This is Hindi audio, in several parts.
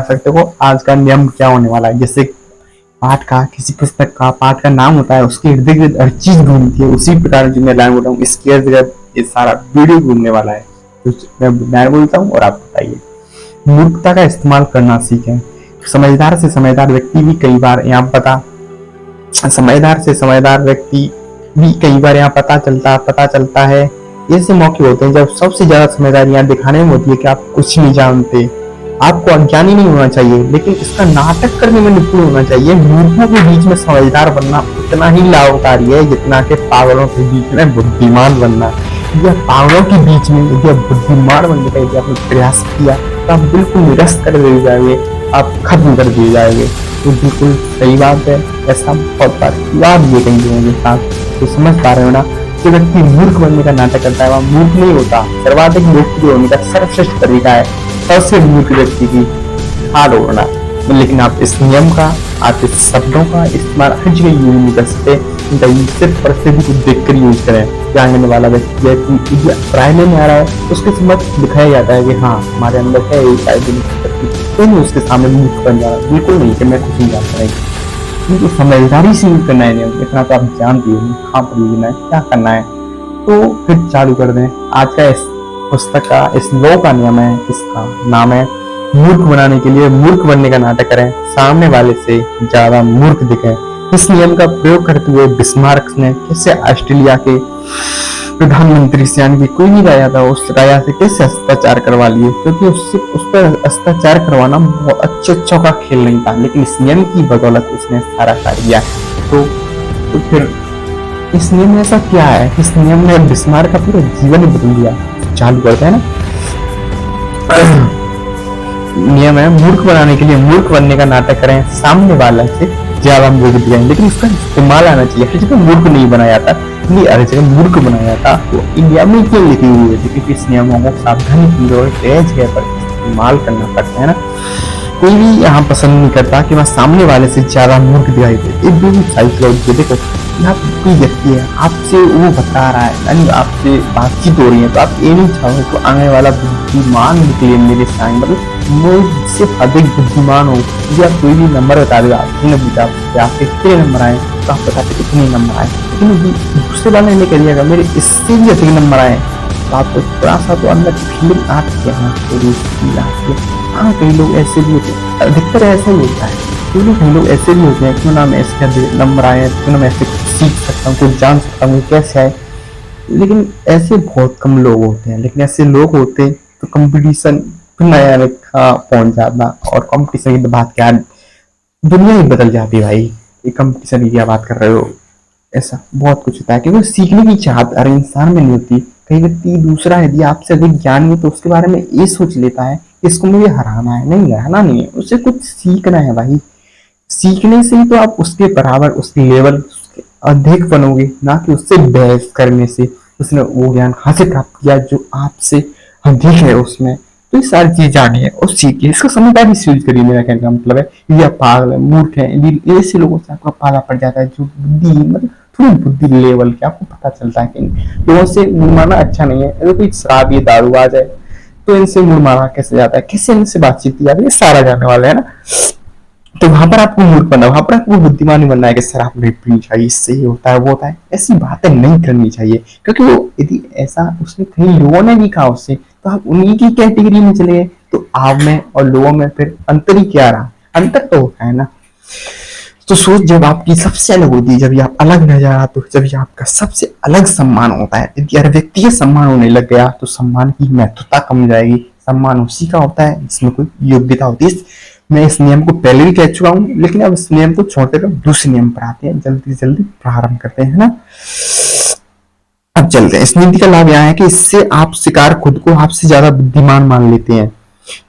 सकते हो आज का नियम क्या होने वाला है। जैसे पाठ का, किसी पुस्तक का पाठ का नाम होता है, उसके इर्द गिर्द हर चीज घूमती है, उसी प्रकार जो मैं लाइन बोल रहा हूँ इसके इर्द गिर्द ये सारा वीडियो घूमने वाला है। तो मैं लाइन बोलता हूँ और आप बताइए। मूर्खता का इस्तेमाल करना सीखें। समझदार से समझदार व्यक्ति भी कई बार यहाँ समझदार से समझदार व्यक्ति भी कई बार यहाँ पता चलता है। ऐसे मौके होते हैं जब सबसे ज्यादा समझदारी यहाँ दिखाने में होती है कि आप कुछ नहीं जानते। आपको अज्ञानी नहीं होना चाहिए, लेकिन इसका नाटक करने में निपुण होना चाहिए। मूर्खों के बीच में समझदार बनना उतना ही लाभकारी है जितना कि पागलों के बीच में बुद्धिमान बनना। या पागलों के बीच में यदि आप बुद्धिमान बनने का यदि आपने प्रयास किया तो आप बिल्कुल निरस्त कर दिए जाएंगे, आप खत्म कर दिए जाएंगे। तो बिल्कुल सही बात है, ऐसा बहुत बार हुआ भी है कई लोगों के साथ। तो समझ पा रहे हो ना, जो व्यक्ति मूर्ख बनने का नाटक करता है वह मूर्ख नहीं होता, सर्वाधिक लोकप्रिय होने का सर्वश्रेष्ठ तरीका है सबसे मूर्ख व्यक्ति की हार ओढ़ना। लेकिन आप इस नियम का, आप इस शब्दों का इस्तेमाल हर जगह यूज नहीं कर सकते। इनका सिर्फ परिस्थिति को देखकर यूज करें। जानने वाला व्यक्ति पढ़ाई में आ रहा है उसके समझ दिखाया जाता है कि हाँ हमारे अंदर है ये शायद तो नहीं उसके सामने मूर्ख बन जा रहा है। बिल्कुल नहीं कि मैं कुछ नहीं जानता नहीं, क्योंकि समझदारी से यूज करना है नियम। इतना तो आप जानती हो कहाँ पर यूज करना है, क्या करना है। तो फिर चालू कर दें। आज का इस पुस्तक का, इस लॉ का नियम है, इसका नाम है मूर्ख बनाने के लिए मूर्ख बनने का नाटक करें, सामने वाले से ज्यादा मूर्ख दिखें। इस नियम का प्रयोग करते हुए बिस्मार्क ने कैसे ऑस्ट्रेलिया के प्रधानमंत्री से यानी कि कोई नहीं राजा था, उस राजा से कैसे हस्ताचार करवा लिए, क्योंकि उससे उस पर हस्ताचार करवाना बहुत अच्छा का खेल नहीं था, लेकिन इस नियम की बदौलत उसने सारा कर दिया। तो फिर इस नियम में ऐसा क्या है, इस नियम ने बिस्मार्क का पूरा जीवन ही बदल दिया। चालू करते हैं ना। नियम है मूर्ख बनाने के लिए मूर्ख बनने का नाटक करें, सामने वाला से ज्यादा मूर्ख दिखाएं, लेकिन उसका इस्तेमाल आना चाहिए। हर जगह मूर्ख नहीं बनाया जाता, नहीं हर जगह मूर्ख बनाया था। तो इंडिया में क्यों लिखी हुई है, क्योंकि इस नियमों को सावधानी पूर्वक जगह पर इस्तेमाल करना पड़ता है ना। कोई भी यहाँ पसंद नहीं करता कि वह सामने वाले से ज्यादा मूर्ख दिखाई दे। एक बिल्कुल साइकोलॉजी देखो, आप कोई व्यक्ति है आपसे वो बता रहा है यानी आपसे बातचीत हो रही है, तो आप ये नहीं चाहोगे तो आने वाला बुद्धिमान निकले मेरे सामने, मतलब मुझसे अधिक बुद्धिमान हो। या कोई भी नंबर बता देगा, आपने पूछा आपके कितने नंबर आए तो आप बताते कितने नंबर आए, लेकिन दूसरे वाले ने कह दिया मेरे इससे भी अधिक नंबर आए, तो आपको थोड़ा सा तो अंदर फीलिंग आती है, थोड़ी फील आती है। हाँ कई लोग ऐसे भी होते हैं, अधिकतर ऐसा ही होता है। कई लोग ऐसे भी होते हैं, क्यों ना मैं इसके नंबर आए, क्यों ना मैं ऐसे सीख सकता हूँ, कुछ जान सकता हूँ कैसे है। लेकिन ऐसे बहुत कम लोग होते हैं, लेकिन ऐसे लोग होते तो कंपटीशन नया रेखा पहुंच जाता, और कंपटीशन की बात क्या, दुनिया ही बदल जाती भाई। ये कंपटीशन की क्या बात कर रहे हो, ऐसा बहुत कुछ होता है। क्योंकि सीखने की चाहत हर इंसान में नहीं होती। कई व्यक्ति दूसरा यदि आपसे अधिक ज्ञान है तो उसके बारे में ये सोच लेता है इसको मुझे हराना है, नहीं हराना नहीं है, उससे कुछ सीखना है भाई। सीखने से ही तो आप उसके बराबर, उसके लेवल, उसके अधिक बनोगे, ना कि उससे बहस करने से। उसने वो ज्ञान कहाँ से प्राप्त किया जो आपसे अधिक है उसमें। तो ये सारी चीज जानिए और सीखिए, इसको समझदारी से यूज करिए। मेरा कहने का मतलब है यदि आप पागल है, मूर्ख है, ऐसे लोगों से आपका पाला पड़ जाता है जो बुद्धि मतलब थोड़ी बुद्धि लेवल के, आपको पता चलता है कि लोगों से मुड़माना अच्छा नहीं है। अगर कोई शराब या दारूबाज है तो इनसे मुड़माना कैसे जाता है, कैसे इनसे बातचीत की जाती है, सारा जानने वाला है ना। तो वहां पर आपको मूर्ख बनना, वहां पर आपको बुद्धिमान नहीं बनना है कि शराब नहीं पीनी चाहिए, इससे ये होता है वो होता है, ऐसी बातें नहीं करनी चाहिए। क्योंकि वो यदि ऐसा उसने कई लोगों ने भी कहा उससे, तो आप उन्हीं की कैटेगरी में चले गए, तो आप में और लोगों में फिर अंतर ही क्या रहा, अंतर तो होता है ना। तो सोच जब आपकी सबसे अलग होती है, जब आप अलग नजर आते हो, जब आपका सबसे अलग सम्मान होता है। यदि हर व्यक्ति का सम्मान होने लग गया तो सम्मान की महत्वता कम जाएगी। सम्मान उसी का होता है जिसमें कोई योग्यता होती है। मैं इस नियम को पहले भी कह चुका हूँ, लेकिन अब इस नियम को छोड़कर दूसरे नियम पर आते हैं, जल्दी जल्दी प्रारंभ करते हैं ना। अब चलते हैं। इस नीति का लाभ यहाँ है कि इससे आप शिकार खुद को आपसे ज्यादा बुद्धिमान मान लेते हैं।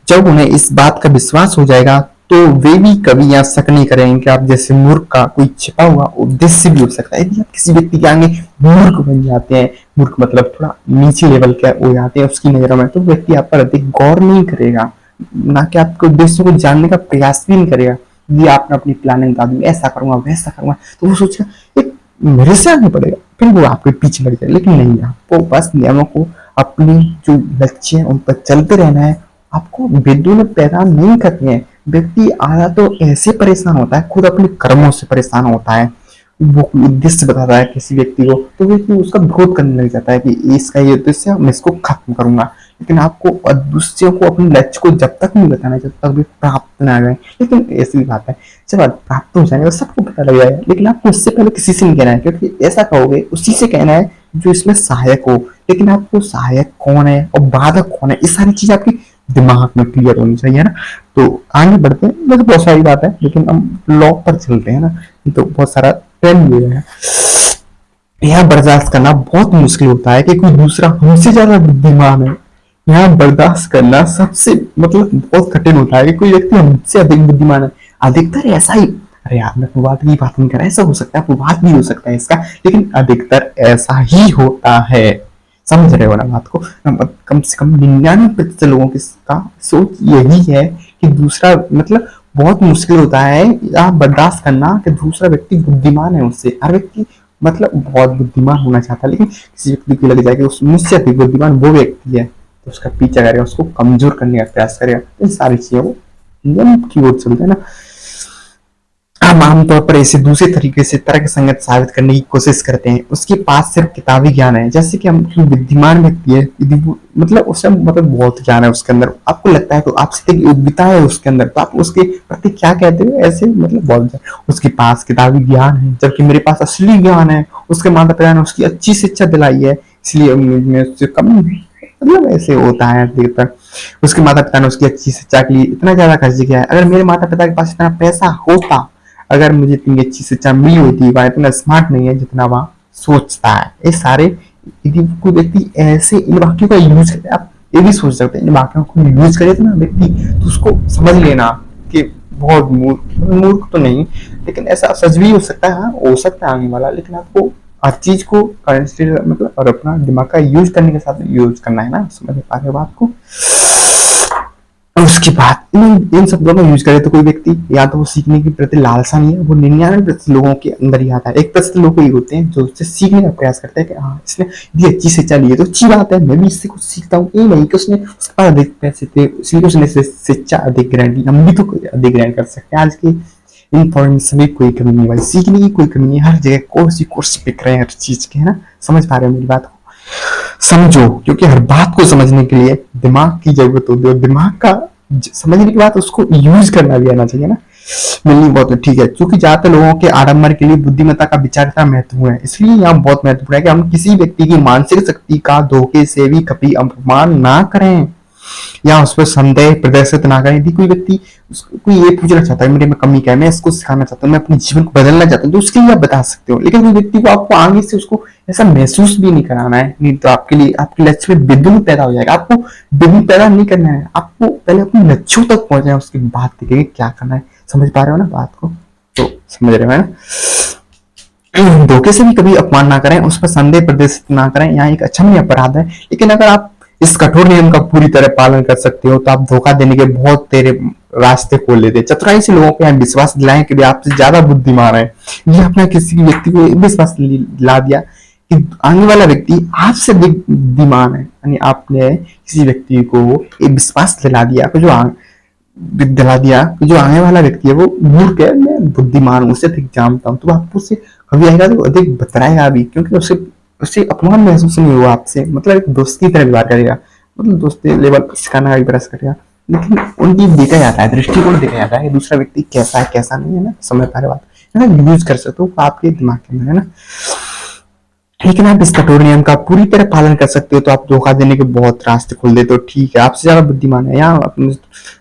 जब उन्हें इस बात का विश्वास हो जाएगा तो वे भी कभी यहाँ शक नहीं करेंगे कि आप जैसे मूर्ख का कोई छिपा हुआ उद्देश्य भी हो सकता है। यदि आप किसी व्यक्ति के आगे मूर्ख बन जाते हैं, मूर्ख मतलब थोड़ा नीचे लेवल के हो जाते हैं उसकी नजरों में, तो व्यक्ति आप पर अधिक गौर नहीं करेगा, ना कि आपके उद्देश्य को जानने का प्रयास भी नहीं करेगा। ये आपने अपनी प्लानिंग बता दी, ऐसा करूंगा वैसा करूंगा, तो वो सोचेगा एक मेरे से आगे बढ़ेगा, फिर वो आपके पीछे लग जाए। लेकिन नहीं, आपको बस नियमों को, अपनी जो लक्ष्य है उन पर चलते रहना है। आपको विद्युत पैदा नहीं करनी है, व्यक्ति आधा तो ऐसे परेशान होता है, खुद अपने कर्मों से परेशान होता है, वो कोई उद्देश्य बताता है किसी व्यक्ति को, तो व्यक्ति उसका विरोध करने लग जाता है कि इसका ये उद्देश्य है, मैं इसको खत्म करूंगा। लेकिन आपको उद्देश्यों को, अपने लक्ष्य को जब तक नहीं बताना, जब तक भी प्राप्त ना करें। लेकिन ऐसी बात है, जब आप प्राप्त हो जाएगा सबको पता लग जाएगा, लेकिन आपको उससे पहले किसी से नहीं कहना है, क्योंकि ऐसा कहोगे उसी से कहना है जो इसमें सहायक हो। लेकिन आपको सहायक कौन है और बाधक कौन है, ये सारी चीज आपकी दिमाग में क्लियर होनी चाहिए ना। तो आगे बढ़ते हैं, वैसे बहुत सारी बात है, लेकिन हम लॉ पर चलते हैं ना, तो बहुत सारा ट्रेंड भी है। यह बर्दाश्त करना बहुत मुश्किल होता है कि कोई दूसरा हमसे ज्यादा बुद्धिमान है। यहाँ बर्दाश्त करना सबसे मतलब बहुत कठिन होता है कि कोई व्यक्ति हमसे अधिक बुद्धिमान है। अधिकतर ऐसा ही, अरे यार मैं अपवाद की बात नहीं कर रहा, ऐसा हो सकता है, अपवाद भी हो सकता है इसका, लेकिन अधिकतर ऐसा ही होता है। समझ रहे हो ना बात को? कम से कम 99% लोगों की का सोच यही है कि दूसरा मतलब बहुत मुश्किल होता है आप बर्दाश्त करना कि दूसरा व्यक्ति बुद्धिमान है उससे। हर व्यक्ति मतलब बहुत बुद्धिमान होना चाहता है, लेकिन किसी व्यक्ति को लग जाएगा उस मुझसे अधिक बुद्धिमान वो व्यक्ति है, तो उसका पीछा करेगा, उसको कमजोर करने का प्रयास करेगा। इन सारी चीजों को नियम की ओर चलते हैं ना। हम आमतौर पर ऐसे दूसरे तरीके से तर्क संगत साबित करने की कोशिश करते हैं। उसके पास सिर्फ किताबी ज्ञान है, जैसे कि हम बुद्धिमान व्यक्ति है, मतलब उससे मतलब बहुत ज्ञान है उसके अंदर, आपको लगता है तो आपसे योग्यता है उसके अंदर, तो आप उसके प्रति क्या कहते हो? ऐसे मतलब बहुत उसके पास किताबी ज्ञान है, जबकि मेरे पास असली ज्ञान है। उसके माता पिता ने उसकी अच्छी शिक्षा दिलाई है, इसलिए मैं उससे कम मतलब ऐसे होता है। उसके माता पिता ने उसकी अच्छी शिक्षा के लिए इतना ज्यादा खर्च किया है। अगर मेरे माता पिता के पास इतना पैसा होता, अगर मुझे इतनी अच्छी शिक्षा मिली होती, वह इतना स्मार्ट नहीं है जितना वह सोचता है। ये सारे, यदि कोई व्यक्ति ऐसे इन वाक्यों का यूज करे, आप ये भी सोच सकते हैं, इन वाक्यों को यूज करे तो ना व्यक्ति, तो उसको समझ लेना कि बहुत मूर्ख तो नहीं, लेकिन ऐसा सच भी हो सकता है, हो सकता है आगे वाला, लेकिन आपको हर चीज को कंसिडर मतलब और अपना दिमाग का यूज करने के साथ यूज करना है ना। समझ पा रहे बात को? उसके बाद इन शब्दों में यूज करे तो कोई व्यक्ति या तो वो सीखने के प्रति लालसा नहीं है, वो 99% लोगों के अंदर ही आता है। 1% लोग ही होते हैं जो उससे सीखने का प्रयास करते हैं कि हाँ इसने ये अच्छी शिक्षा ली है तो अच्छी बात है, मैं भी इससे कुछ सीखता हूँ। ये नहीं कि उसने उसके पास अधिक पैसे थे इसलिए उसने शिक्षा अधिक ग्रहण की, हम भी तो अधिक ग्रहण कर सकते हैं। आज की इन्फॉर्मेशन में कोई कमी नहीं भाई, सीखने की कोई कमी नहीं, हर जगह कोर्स बिक रहे हैं हर चीज के, है ना। समझ पा रहे हो मेरी बात को? समझो, क्योंकि हर बात को समझने के लिए दिमाग की जरूरत होती है, और दिमाग का समझने के बाद उसको यूज करना भी आना चाहिए ना। मिलनी बहुत ठीक है, क्योंकि ज्यादातर लोगों के आडंबर के लिए बुद्धिमत्ता का विचार इतना महत्वपूर्ण है, इसलिए यहाँ बहुत महत्वपूर्ण है कि हम किसी व्यक्ति की मानसिक शक्ति का धोखे से भी कभी अपमान ना करें या उस पर संदेह प्रदर्शित ना करें। यदि कोई व्यक्ति कोई ये पूछना चाहता है मेरे में कमी क्या है, मैं इसको सिखाना चाहता हूँ, मैं अपने जीवन को बदलना चाहता हूँ, तो उसके लिए आप बता सकते हो। लेकिन कोई व्यक्ति को आपको आगे से उसको ऐसा महसूस भी नहीं कराना है, नहीं तो आपके लिए आपके लक्ष्य में विघ्न पैदा हो जाएगा। आपको विघ्न पैदा नहीं करना है, आपको पहले अपने लक्ष्यों तक पहुंचना है, उसके बाद देखेंगे क्या करना है। समझ पा रहे हो ना बात को? तो समझ रहे हो ना। धोखे से भी कभी अपमान ना करें, उस पर संदेह प्रदर्शित ना करें, यहाँ एक अक्षम्य अपराध है। लेकिन अगर आप इस कठोर नियम का पूरी तरह पालन कर सकते हो तो आप धोखा देने के बहुत तेरे रास्ते खोल लेते हैं। चतुराई से लोगों को यहाँ विश्वास दिलाएं कि वे आपसे ज्यादा बुद्धिमान है। ये अपना किसी व्यक्ति को विश्वास दिला दिया कि आने वाला व्यक्ति आपसे बुद्धिमान है, यानी आपने किसी व्यक्ति को एक विश्वास दिला दिया कि जो आने वाला व्यक्ति है वो मूर्ख है, मैं बुद्धिमान हूँ, उससे अधिक जानता हूँ, तो आपको उससे कभी आएगा तो अधिक बतराएगा भी, क्योंकि उससे अपमान महसूस नहीं हुआ आपसे, मतलब एक दोस्त की तरह व्यवहार करेगा, मतलब दोस्ती लेवल पर सिखाने का भी प्रयास करेगा। लेकिन उनकी देखा जाता है, दृष्टिकोण देखा जाता है कि दूसरा व्यक्ति कैसा है कैसा नहीं है ना। समझ पा रहे बात है ना, यूज कर सकते हो आपके दिमाग के अंदर, है ना। लेकिन आप इस कठोर नियम का पूरी तरह पालन कर सकते हो तो आप धोखा देने के बहुत रास्ते खोल देते हो। ठीक है, आपसे ज्यादा बुद्धिमान है, या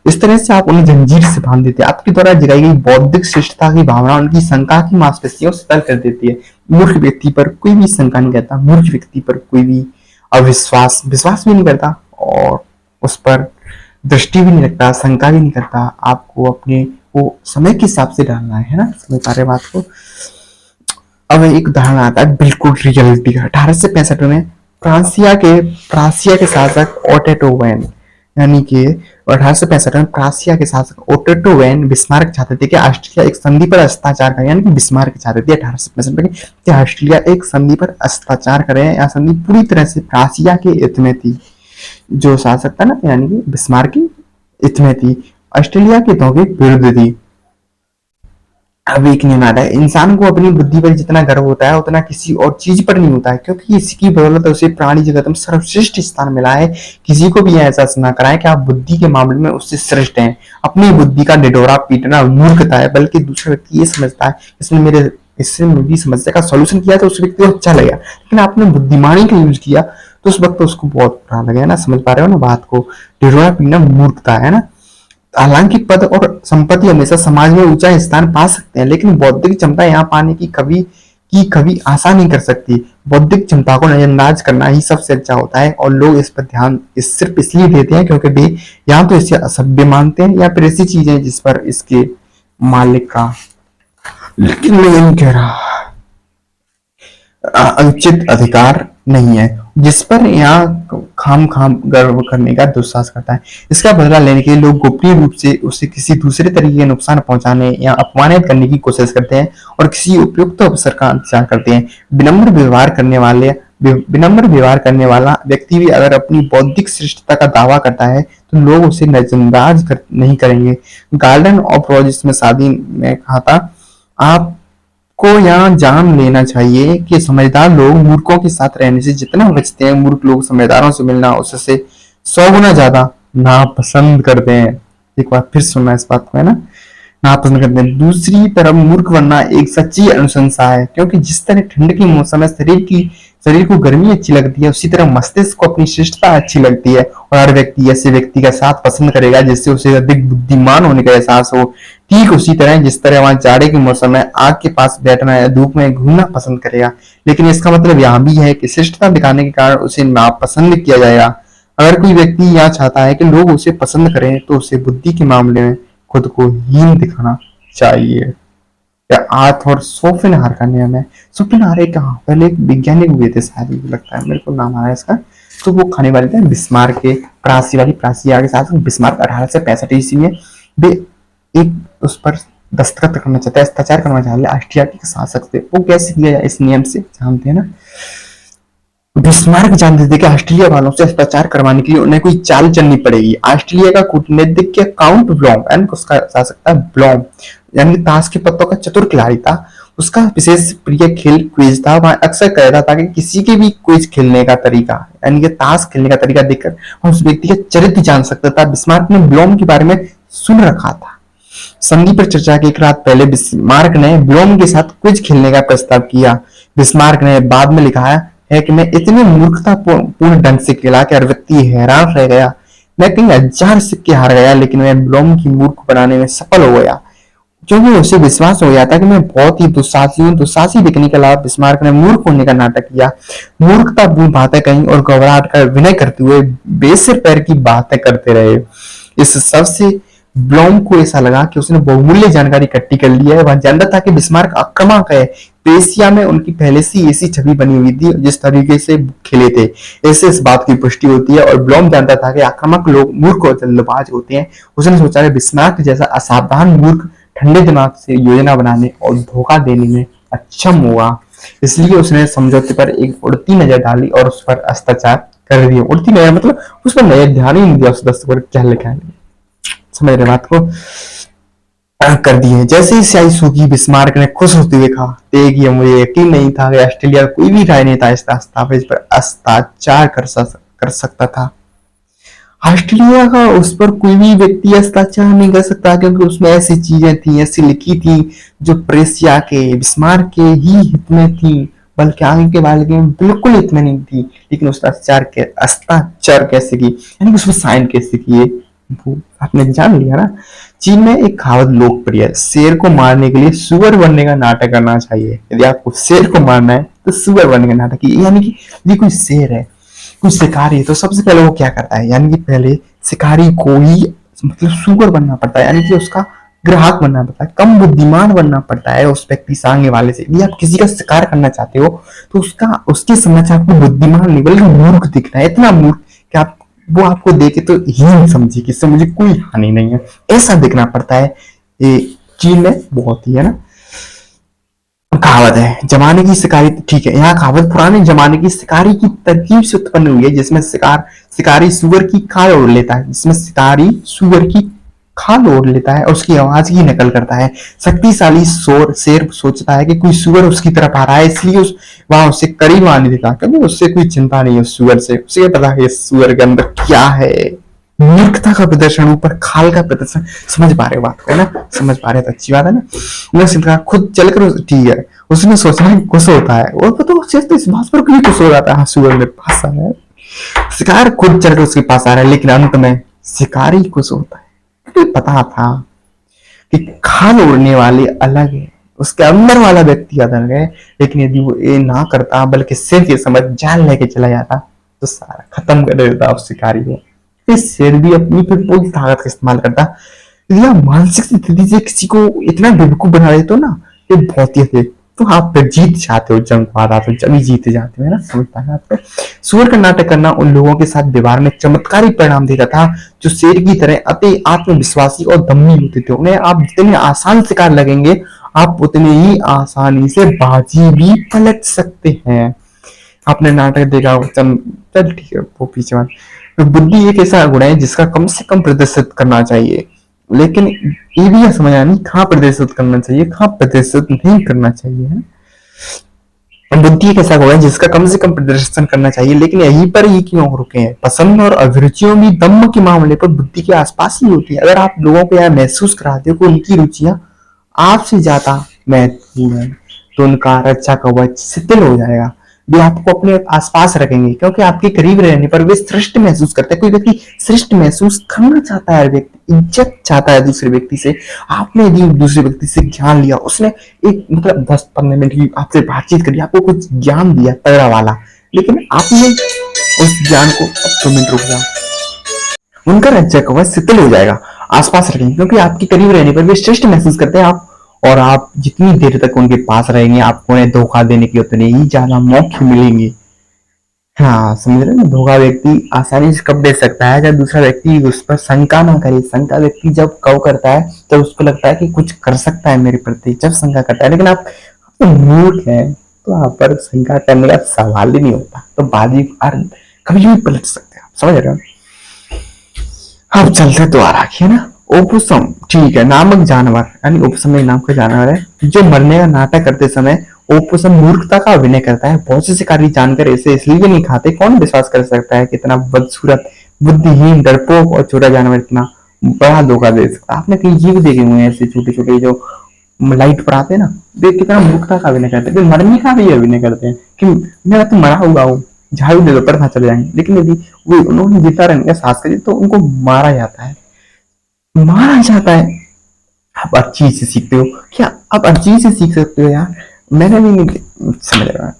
इस तरह से आप उन्हें जंजीर से बांध देते हैं। आपके द्वारा जगाई गई बौद्धिक श्रेष्ठता की भावना उनकी शंका की मांसपेशियों से तल कर देती है। मूर्ख व्यक्ति पर कोई भी शंका नहीं करता, मूर्ख व्यक्ति पर कोई भी विश्वास भी नहीं करता, और उस पर दृष्टि भी नहीं रखता, शंका भी नहीं करता। आपको अपने को समय के हिसाब से डालना है ना। समझ पा रहे बात को? अब एक उदाहरण आता है बिल्कुल रियलिटी का। 1865 में प्रासिया के शासक ओटेटो वैन, यानी कि 1865 में प्रासिया के शासक ओटेटो वैन बिस्मार्क चाहते थे कि ऑस्ट्रेलिया एक संधि पर हस्ताक्षर करे, यानी कि बिस्मार्क चाहते थे 1865 में कि ऑस्ट्रेलिया एक संधि पर हस्ताक्षर करे। यह संधि पूरी तरह से प्रासिया के हित में थी, जो शासक था ना, यानी कि बिस्मार्क के हित में थी। ऑस्ट्रेलिया के धोखे विरुद्ध थी। अब एक नियम आता है, इंसान को अपनी बुद्धि पर जितना गर्व होता है उतना किसी और चीज पर नहीं होता है, क्योंकि इसकी बदौलत उसे प्राणी जगत में सर्वश्रेष्ठ स्थान मिला है। किसी को भी यह एहसास ना कराएं कि आप बुद्धि के मामले में उससे श्रेष्ठ हैं। अपनी बुद्धि का ढिढोरा पीटना मूर्खता है, बल्कि दूसरा व्यक्ति ये समझता है इससे मेरी समस्या का सॉल्यूशन किया तो उस व्यक्ति को अच्छा लगेगा, लेकिन आपने बुद्धिमानी का यूज किया तो उस वक्त उसको बहुत बुरा लगेगा ना। समझ पा रहे हो ना बात को? ढिढोरा पीटना मूर्खता है ना। हालांकि पद और संपत्ति हमेशा समाज में ऊंचा स्थान पा सकते हैं, लेकिन बौद्धिक क्षमता यहाँ पाने की कभी आशा नहीं कर सकती। बौद्धिक क्षमता को नजरअंदाज करना ही सबसे अच्छा होता है, और लोग इस पर ध्यान सिर्फ इसलिए देते हैं क्योंकि वे या तो इसे असभ्य मानते हैं या फिर ऐसी चीजें जिस पर इसके मालिक का, लेकिन मैं नहीं कह रहा, अनुचित अधिकार नहीं है, जिस पर यहाँ खाम खाम गर्व करने का दुस्साहस करता है। इसका बदला लेने के लिए लोग गोपनीय रूप से उसे किसी दूसरे तरीके के नुकसान पहुंचाने या अपमानित करने की कोशिश करते हैं और किसी उपयुक्त अवसर का इंतजार करते हैं। विनम्र व्यवहार करने वाला व्यक्ति भी अगर अपनी बौद्धिक श्रेष्ठता का दावा करता है तो लोग उसे नजरअंदाज नहीं करेंगे। गार्डन ऑफ रोजेस में शादी में कहा था, आप को यहाँ जान लेना चाहिए कि समझदार लोग मूर्खों के साथ रहने से जितना बचते हैं, मूर्ख लोग समझदारों से मिलना उससे 100 गुना ज्यादा नापसंद करते हैं। एक बार फिर सुनना इस बात को, है ना, नापसंद करते हैं। दूसरी तरफ मूर्ख बनना एक सच्ची अनुशंसा है, क्योंकि जिस तरह ठंड के मौसम में शरीर को गर्मी अच्छी लगती है, उसी तरह मस्तिष्क को अपनी श्रेष्ठता अच्छी लगती है, और हर व्यक्ति ऐसे व्यक्ति का साथ पसंद करेगा जिससे उसे अधिक बुद्धिमान होने का एहसास हो। ठीक उसी तरह जिस तरह वहां जाड़े के मौसम में आग के पास बैठना या धूप में घूमना पसंद करेगा, लेकिन इसका मतलब यहाँ भी है कि श्रेष्ठता दिखाने के कारण उसे नापसंद किया जाएगा। अगर कोई व्यक्ति यह चाहता है कि लोग उसे पसंद करें तो उसे बुद्धि के मामले में खुद को हीन दिखाना चाहिए। या आर्थर शोपेनहावर का नियम है। शोपेनहावर एक पहले एक वैज्ञानिक हुए थे, शायद लगता है, मेरे को नाम आ रहा है इसका। तो वो खाने वाले थे बिस्मार्क के प्रासी के साथ। बिस्मार्क 1865 ईस्वी में वे एक उस पर दस्तखत करना चाहते हैं, हस्ताक्षर करना चाहते हैं ऑस्ट्रिया के शासक से। वो कैसे किया जाए इस नियम से जानते हैं ना। बिस्मार्क जानते थे कि ऑस्ट्रेलिया वालों से हस्ताक्षर करवाने के लिए उन्हें कोई चाल चलनी पड़ेगी। ऑस्ट्रेलिया का कूटनीतिज्ञ काउंट ब्लॉम यानी उसका शासक था ब्लॉम, यानी ताश के पत्तों का चतुर खिलाड़ी था। उसका विशेष प्रिय खेल क्विज था। वह अक्सर कहता था कि किसी के भी क्विज खेलने का तरीका यानी कि ताश खेलने का तरीका देखकर हम उस व्यक्ति का चरित्र जान सकता था। बिस्मार्क ने ब्लॉम के बारे में सुन रखा था। संधि पर चर्चा के एक रात पहले बिस्मार्क ने ब्लॉम के साथ क्विज खेलने का प्रस्ताव किया। बिस्मार्क ने बाद में लिखा है कि मैं इतने मूर्खतापूर्ण ढंग से खेला कि हर व्यक्ति हैरान रह गया। मैं कई 1000 सिक्के हार गया, लेकिन मैं ब्लॉम की मूर्ख बनाने में सफल हो गया, क्योंकि उसे विश्वास हो गया था कि मैं बहुत ही दुस्साहसी हूँ। दुस्साहसी दिखने के अलावा बिस्मार्क ने मूर्ख होने का नाटक किया। मूर्खतापूर्ण बातें कहीं और घबराहट कर विनय करते हुए बेसिर पैर की बातें करते रहे। इस सबसे ब्लॉम को ऐसा लगा कि उसने बहुमूल्य जानकारी इकट्ठी कर ली है। वह जानता था कि बिस्मार्क आक्रामक है। पेशिया में उनकी पहले से ऐसी छवि बनी हुई थी जिस तरीके से खेले थे, ऐसे इस बात की पुष्टि होती है। और ब्लॉम जानता था कि आक्रामक लोग मूर्ख और जल्दबाज होते हैं। उसने सोचा कि बिस्मार्क जैसा असावधान मूर्ख ठंडे दिमाग से योजना बनाने और धोखा देने में अक्षम होगा। इसलिए उसने समझौते पर एक उड़ती नजर डाली और उस पर हस्ताक्षर कर दिया। उड़ती नजर मतलब उस पर नजर ध्यान ही नहीं दिया, उस दस्तक पर क्या लिखा है, समझ रहे बात को, कर दिए। जैसे ही स्याही सूखी, बिस्मार्क ने खुश होते हुए कहा, देखिए मुझे यकीन नहीं था कि ऑस्ट्रेलिया कोई भी राजनेता इस दस्तावेज पर हस्ताक्षर कर सकता था। ऑस्ट्रेलिया का उस पर कोई भी व्यक्ति हस्ताक्षर नहीं कर सकता, क्योंकि उसमें ऐसी चीजें थी, ऐसी लिखी थी जो प्रेसिया के बिस्मार्क के ही हित में थी, बल्कि आगे के बारे में बिल्कुल हित में नहीं थी। लेकिन उसका हस्ताक्षर कैसे की, यानी कि उसमें साइन कैसे किए, वो आपने जान लिया ना। चीन में एक कहावत लोकप्रिय है, शेर को मारने के लिए सुअर बनने का नाटक करना चाहिए। यदि आपको शेर को मारना है तो सुअर बनने का नाटक, यानी कि यदि कोई शेर है, कोई शिकारी है, तो सबसे पहले वो क्या करता है, यानी कि पहले शिकारी को ही मतलब सुअर बनना पड़ता है, यानी कि उसका ग्राहक बनना पड़ता है, कम बुद्धिमान बनना पड़ता है उस व्यक्ति सामने वाले से। यदि आप किसी का शिकार करना चाहते हो तो उसके समझ आपको बुद्धिमान नहीं बल्कि मूर्ख दिखना है, इतना मूर्ख कि आप वो आपको देखे तो हीन समझे कि इससे मुझे कोई हानि नहीं है, ऐसा दिखना पड़ता है। ये चीन में बहुत ही है ना कहावत है, जमाने की शिकारी, ठीक है, यहाँ कहावत पुराने जमाने की शिकारी की तरकीब से उत्पन्न हुई है, जिसमें शिकारी सुअर की खाल ओढ़ लेता है, जिसमें शिकारी सुअर की खाल ओढ़ लेता है और उसकी आवाज की नकल करता है। शक्तिशाली शेर सोचता है कि कोई सुअर उसकी तरफ आ रहा है, इसलिए वहां उससे करीब आने देता, क्योंकि उससे कोई चिंता नहीं है उस सुअर से, उसे पता है इस सुअर के अंदर क्या है। मूर्खता का प्रदर्शन, ऊपर खाल का प्रदर्शन। समझ पा रहे हो बात को, है ना? समझ पा रहे तो अच्छी बात है ना। उसने कहा खुद चलकर, ठीक है, उसने सोचना कि कुछ होता है, और तो इस बात पर क्यों कुछ हो जाता है, हाँ सुअर मेरे पास आ रहा है, शिकार खुद चलकर उसके पास आ रहा है, लेकिन अंत में शिकारी कुछ होता है। क्योंकि पता था कि खाल उड़ने वाले अलग है, उसके अंदर वाला व्यक्ति अलग है, लेकिन यदि वो ये ना करता बल्कि सिर्फ ये समझ जान लेके चला जाता तो सारा खत्म कर देता उस शिकारी को। फिर शेर भी अपनी फिर पूरी ताकत का इस्तेमाल करता। यदि आप मानसिक स्थिति से किसी को इतना बेवकूफ बना देते हो ना, ये बहुत ही अधिक, तो आप फिर जीत जाते हो, जंग को हारा तो जब जीते जाते हो, है ना? समझ पाए आपको? सुअर का नाटक करना उन लोगों के साथ व्यवहार में चमत्कारी परिणाम देता था जो शेर की तरह अति आत्मविश्वासी और दम्मी होते थे। उन्हें आप जितने आसान शिकार लगेंगे, आप उतने ही आसानी से बाजी भी पलट सकते हैं। आपने नाटक देखा हो, चल ठीक है, वो पीछे बात। तो बुद्धि एक ऐसा गुण है जिसका कम से कम प्रदर्शित करना चाहिए, लेकिन ये भी समझना नहीं कहाँ प्रदर्शित करना चाहिए, कहाँ प्रदर्शित नहीं करना चाहिए, है। बुद्धि एक ऐसा गुण है जिसका कम से कम प्रदर्शन करना चाहिए, लेकिन यहीं पर ही क्यों रुके हैं? पसंद और अभिरुचियों भी दम्म के मामले पर बुद्धि के आसपास ही होती है। अगर आप लोगों को यह महसूस कराते हो कि उनकी रुचियां आपसे ज्यादा महत्वपूर्ण है, तो उनका रक्षा कवच शिथिल हो जाएगा। वे आपको अपने आसपास रखेंगे क्योंकि आपके करीब रहने पर वे श्रेष्ठ महसूस करते हैं। कोई व्यक्ति श्रेष्ठ महसूस करना चाहता है, व्यक्ति इज्जत चाहता है दूसरे व्यक्ति से। आपने यदि दूसरे व्यक्ति से ज्ञान लिया, उसने एक मतलब 10-15 मिनट की आपसे बातचीत करी, आपको कुछ ज्ञान दिया तगड़ा वाला, लेकिन आपने उस ज्ञान को, अब 2 मिनट रुक जाओ, उनका रक्षा कवच शिथिल हो जाएगा। आसपास रखेंगे क्योंकि आपके करीब रहने पर वे श्रेष्ठ महसूस करते हैं। आप और आप जितनी देर तक उनके पास रहेंगे, आपको उन्हें धोखा देने के उतने ही ज्यादा मौके मिलेंगे। हाँ समझ रहे हैं? धोखा व्यक्ति आसानी से कब दे सकता है? जब दूसरा व्यक्ति उस पर शंका ना करे। शंका व्यक्ति जब कब करता है, जब उसको लगता है कि कुछ कर सकता है मेरे प्रति, जब शंका करता है। लेकिन आप तो मूर्ख है, तो आप पर शंका करने का सवाल ही नहीं होता, तो बाजी कभी भी पलट सकते हैं आप। समझ रहे हो? अब चलते तो आ रखिए ना। ओपुसम, ठीक है, नामक जानवर, यानी ओपुसम एक नाम का जानवर है जो मरने का नाटक करते समय ओपुसम मूर्खता का अभिनय करता है। बहुत से शिकारी जानकर इसे इसलिए नहीं खाते। कौन विश्वास कर सकता है कितना बदसूरत, बुद्धिहीन, डरपोक और छोटा जानवर इतना बड़ा धोखा दे सकता है? आपने कहीं जीव देखे हुए हैं ऐसे छोटे छोटे जो लाइट पर आते हैं ना, वे कितना मूर्खता का अभिनय करते हैं, मरने का भी अभिनय करते हैं कि मैं तो मरा हुआ हूँ, झाड़ू दे दो पर ना चले जाएंगे। लेकिन यदि वो उन्होंने जिंदा रहने का साहस कर तो उनको मारा जाता है, मारा जाता है। आप हर चीज से सीखते हो क्या? आप हर चीज से सीख सकते हो यार। मैंने भी नहीं समझ रहा,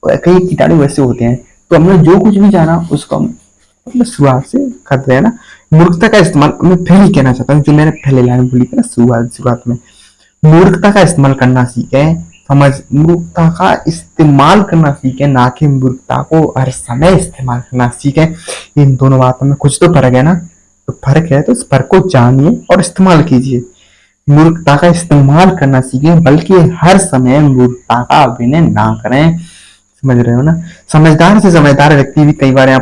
कई कीटाणु वैसे होते हैं, तो हमने जो कुछ भी जाना उसको मतलब शुरुआत से करते हैं ना। मूर्खता का इस्तेमाल मैं फिर ही कहना चाहता हूँ, जो मैंने पहले लाइन बोली थी ना शुरुआत में, मूर्खता का इस्तेमाल करना सीखे। समझ, मूर्खता का इस्तेमाल करना सीखे, ना कि मूर्खता को हर समय इस्तेमाल करना सीखे। इन दोनों बातों में कुछ तो फर्क है ना, तो फर्क है, तो इस फर्क को जानिए और इस्तेमाल कीजिए। मूर्खता का इस्तेमाल करना सीखें, बल्कि हर समय मूर्खता का अभिनय ना करें। समझ रहे हो ना? समझदार से समझदार व्यक्ति भी कई बार यहाँ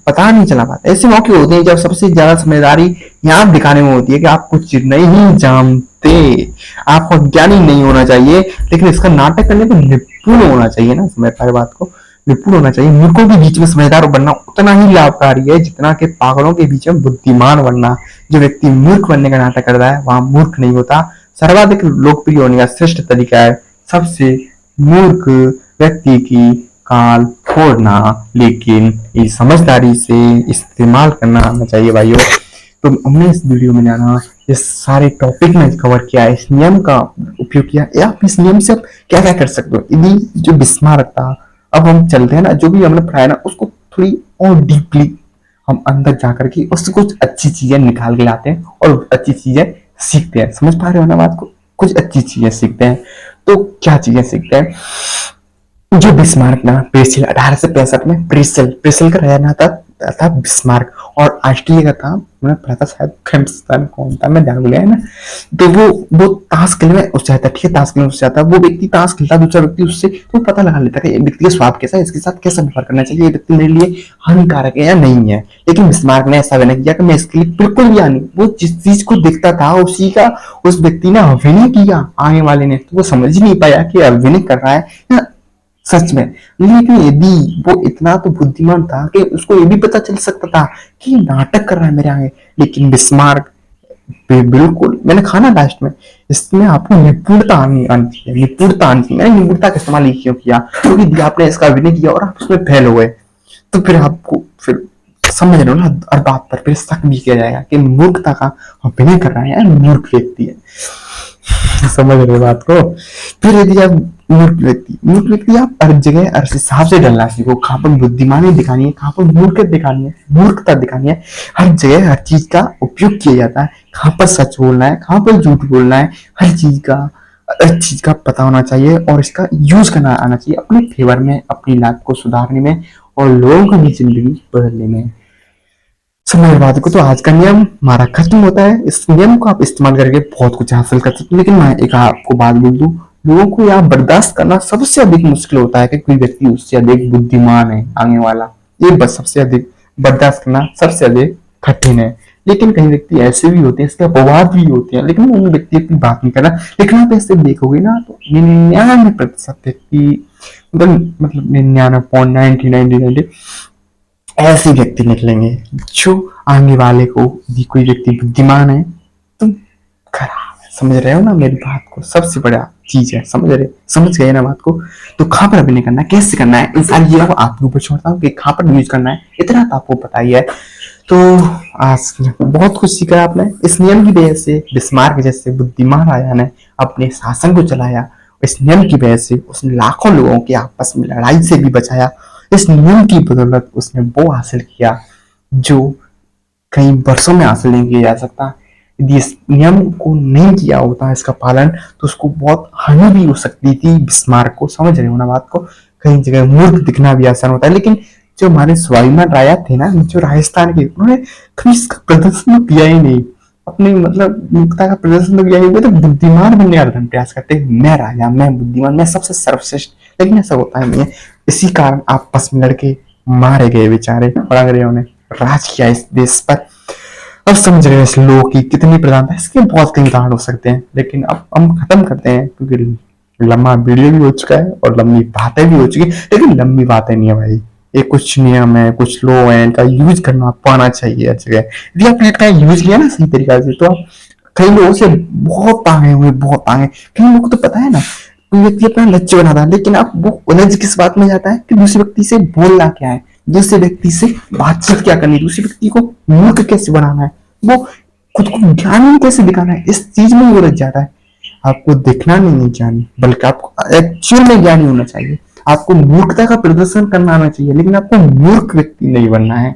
पता नहीं चला पाता। ऐसे मौके होते हैं जब सबसे ज्यादा समझदारी यहाँ दिखाने में होती है कि आप कुछ नहीं जानते। आपको ज्ञानी नहीं होना चाहिए, लेकिन इसका नाटक करने में निपुण होना चाहिए ना। समझ पाए बात को? निपुण होना चाहिए। मूर्खों के बीच में समझदार बनना उतना ही लाभकारी है जितना कि पागलों के बीच में बुद्धिमान बनना। जो व्यक्ति मूर्ख बनने का नाटक करता है वहां मूर्ख नहीं होता। सर्वाधिक लोकप्रिय होने का श्रेष्ठ तरीका है सबसे मूर्ख व्यक्ति की काल फोड़ना, लेकिन ये समझदारी से इस्तेमाल करना आना चाहिए भाइयों। तो हमने इस वीडियो में जाना, इस सारे टॉपिक में कवर किया, इस नियम का उपयोग किया, या आप इस नियम से आप क्या क्या कर सकते हो। यदि जो बिस्मारकता, अब हम चलते हैं ना, जो भी हमने पढ़ाया ना उसको थोड़ी और डीपली हम अंदर जाकर के उससे कुछ अच्छी चीजें निकाल के लाते हैं और अच्छी चीजें सीखते हैं। समझ पा रहे हो ना बात को? कुछ अच्छी चीजें सीखते हैं। तो क्या चीजें सीखते हैं? जो बिस्मार्क ना प्रेसिल 1865 में प्रेसिल का रहना था था बिस्मार्क, और ऑस्ट्रेलिया का था, मैंने पढ़ा था शायद खिम्सटन, कौन था मैं ध्यान गया है ना। तो वो ताश खेलने में उससे आता, ठीक है, ताश खेलने में उससे आता, वो व्यक्ति ताश खेलता, दूसरा व्यक्ति उससे तो पता लगा लेता है कि व्यक्ति का स्वभाव कैसा है, इसके साथ कैसा व्यवहार करना चाहिए, ये व्यक्ति मेरे लिए हानिकारक है या नहीं है। लेकिन बिस्मार्क ने ऐसा नहीं किया कि मैं इसके लिए बिल्कुल भी हानि, वो जिस चीज को देखता था उसी का उस व्यक्ति ने अभिनय किया आगे वाले ने, तो वो समझ ही नहीं पाया कि अभिनय कर रहा है या सच में। लेकिन यदि वो इतना तो बुद्धिमान था कि उसको ये भी पता चल सकता था कि नाटक कर रहा है मेरे आगे, लेकिन बिस्मार्क बिल्कुल, मैंने कहा ना लास्ट में, इसमें आपको निपुणता आनी चाहिए, निपुणता आनी चाहिए। मैंने निपुणता का इस्तेमाल ही क्यों किया, क्योंकि आपने इसका अभिनय किया और आप उसमें फेल हो गए, तो फिर आपको फिर समझ रहे हो ना, हर बात पर फिर शक भी किया जाएगा कि मूर्खता का अभिनय कर रहा है या मूर्ख व्यक्ति है। समझ रहे बात को। फिर यदि आप मूर्ख व्यक्ति आप हर जगह हर हिसाब से डलना सीखो, कहाँ पर बुद्धिमानी दिखानी है, कहाँ पर मूर्खता दिखानी है, हर जगह हर चीज का उपयोग किया जाता है, कहाँ पर सच बोलना है, कहाँ पर झूठ बोलना है, हर चीज का पता होना चाहिए और इसका यूज करना आना चाहिए अपने फेवर में, अपनी लाइफ को सुधारने में और लोगों की भी जिंदगी बदलने में। समझ बात को। तो आज का नियम हमारा खत्म होता है, इस नियम को आप इस्तेमाल करके बहुत कुछ हासिल कर सकते हो। लेकिन मैं एक आपको बात बोल दूं, लोगों को यहाँ बर्दाश्त करना सबसे अधिक मुश्किल होता है कि कोई व्यक्ति उससे अधिक बुद्धिमान है आगे वाला, ये बस सबसे अधिक बर्दाश्त करना सबसे अधिक कठिन है। लेकिन कई व्यक्ति ऐसे भी होते हैं, इसके अपवाद भी होते हैं, लेकिन उन व्यक्ति की बात नहीं करना। लेकिन आप ऐसे देखोगे ना तो 99% व्यक्ति, मतलब 99.99 ऐसे व्यक्ति निकलेंगे जो आगे वाले को, यदि कोई व्यक्ति बुद्धिमान है तो खराब है। समझ रहे हो ना मेरी बात को, सबसे बड़ा चीज है, समझ गए ना बात को। तो कहाँ पर अभिनय करना है, कैसे करना है, इन सारी चीजों को आपके ऊपर छोड़ता हूँ कि कहाँ पर यूज करना है, इतना तो आपको पता ही है। तो आज बहुत कुछ सीखा आपने इस नियम की वजह से। बिस्मार्क जैसे बुद्धिमान राजा ने अपने शासन को चलाया, इस नियम की वजह से उसने लाखों लोगों के आपस में लड़ाई से भी बचाया। इस नियम की बदौलत उसने वो हासिल किया जो कई वर्षों में हासिल नहीं किया जा सकता। यदि इस नियम को नहीं किया होता इसका पालन, तो उसको बहुत हानि भी हो सकती थी बिस्मार्क को। समझ रहे हो ना बात को। कई जगह मूर्ख दिखना भी आसान होता है, लेकिन जो हमारे स्वाभिमान राजा थे ना, जो राजस्थान के, उन्होंने कभी इसका प्रदर्शन किया ही नहीं, अपनी मतलब मूर्खता का प्रदर्शन तो किया ही। वो तो बुद्धिमान बनने का हरदम प्रयास करते, मैं राजा, मैं बुद्धिमान, मैं सबसे सर्वश्रेष्ठ, लेकिन ऐसा होता नहीं है। इसी कारण आपस में लड़के मारे गए बेचारे, और अंग्रेजों ने राज किया इस देश पर। अब समझ रहे हैं इस लोगों की कितनी प्रधानता है। इसके बहुत कई उदाहरण हो सकते हैं, लेकिन अब हम खत्म करते हैं क्योंकि लंबा वीडियो भी हो चुका है और लंबी बातें भी हो चुकी है। लेकिन लंबी बातें नहीं है भाई, ये कुछ नियम है, कुछ लो है, इनका यूज करना आपको आना चाहिए हर जगह। यदि आपने इनका यूज किया ना सही तरीका से, तो आप कई लोगों से बहुत आगे हुए, बहुत आगे। कई लोगों को तो पता है ना, कोई व्यक्ति अपना लक्ष्य बनाता है, लेकिन अब वो उलझ किस बात में जाता है कि दूसरे व्यक्ति से बोलना क्या है, दूसरे व्यक्ति से बातचीत क्या करनी है, दूसरे व्यक्ति को मूर्ख कैसे बनाना है, वो खुद को ज्ञानी कैसे दिखाना है, इस चीज में वो उलझ जाता है। आपको दिखना नहीं ज्ञानी, बल्कि आपको एक्चुअल में ज्ञानी होना चाहिए। आपको मूर्खता का प्रदर्शन करना आना चाहिए, लेकिन आपको मूर्ख व्यक्ति नहीं बनना है।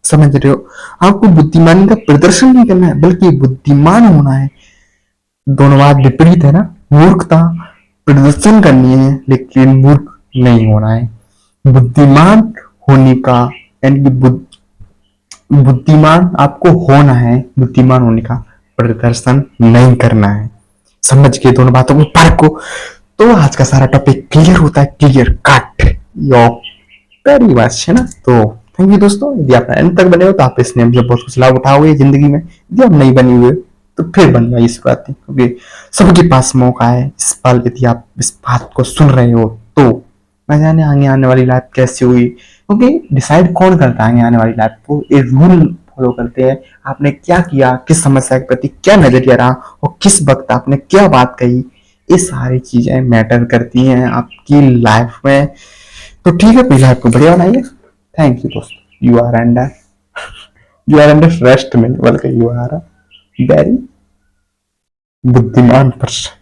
समझ रहे हो। आपको बुद्धिमानी का प्रदर्शन नहीं करना है, बल्कि बुद्धिमान होना है। दोनों बात विपरीत है ना। मूर्खता प्रदर्शन करनी है, लेकिन मूर्ख नहीं होना है। बुद्धिमान होने का यानी कि बुद्धिमान आपको होना है, बुद्धिमान होने का प्रदर्शन नहीं करना है। समझ के दोनों बातों को, फर्क को। तो आज का सारा टॉपिक क्लियर होता है, क्लियर कट योर पहली बात है ना। तो थैंक यू दोस्तों, यदि आप एंड तक बने हो तो आप इस नियम से बहुत कुछ लाभ उठाओगे जिंदगी में। यदि आप नहीं बनी हुए तो फिर बन जाइए शुरुआती, क्योंकि सबके पास मौका है इस पल। यदि आप इस बात को सुन रहे हो तो न जाने आगे आने वाली लाइफ कैसी हुई, क्योंकि डिसाइड कौन करता है आगे आने वाली लाइफ को। एक रूल फॉलो करते हैं, आपने क्या किया, किस समस्या के प्रति क्या नजरिया रहा और किस वक्त आपने क्या बात कही, ये सारी चीजें मैटर करती हैं आपकी लाइफ में। तो ठीक है, अपनी लाइफ को बढ़िया बनाइए। थैंक यू दोस्तों। यू आर अंडर रेस्ट में, बल्कि यू आर वेरी बुद्धिमान पर्सन।